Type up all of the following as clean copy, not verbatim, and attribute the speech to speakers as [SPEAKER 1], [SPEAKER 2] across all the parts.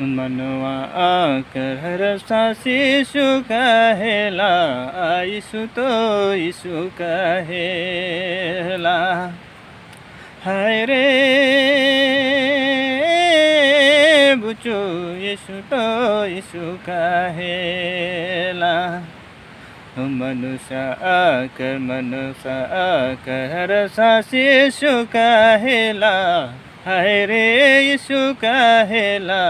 [SPEAKER 1] मनवा आकर हर सांस यीशु कहेला, यीशु तो यीशु कहेला। हाय रे बुचू यीशु तो यीशु कहेला। मनुष्य आकर हर सांस यीशु कहेला। हाय रे यीशु कहेला,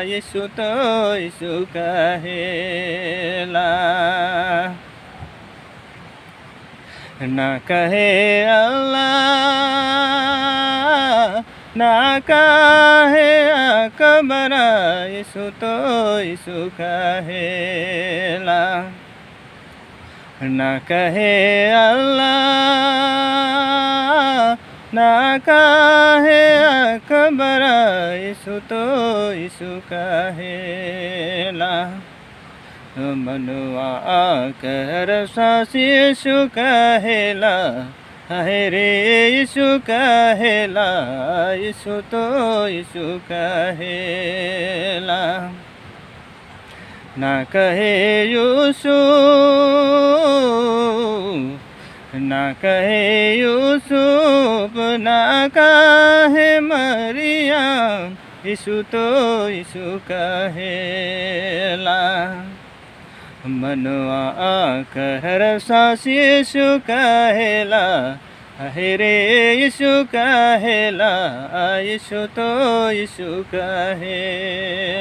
[SPEAKER 1] यीशु तो यीशु कहेला। ना कहे अल्लाह, ना कहे अकबर, यीशु तो यीशु कहेला। ना कहे अल्लाह, ना कहे अकबर, यीशु तो यीशु कहेला। मनवा आकर सांस यीशु कहेला। हाय रे यीशु कहेला, यीशु तो यीशु कहेला। ना कहे यूसुफ, ना कहे यूसुफ, ना कहे मरियम, यीशु तो यीशु कहेला। मनवा आकर सांस यीशु कहेला। हाय रे यीशु कहेला, यीशु तो यीशु कहेला।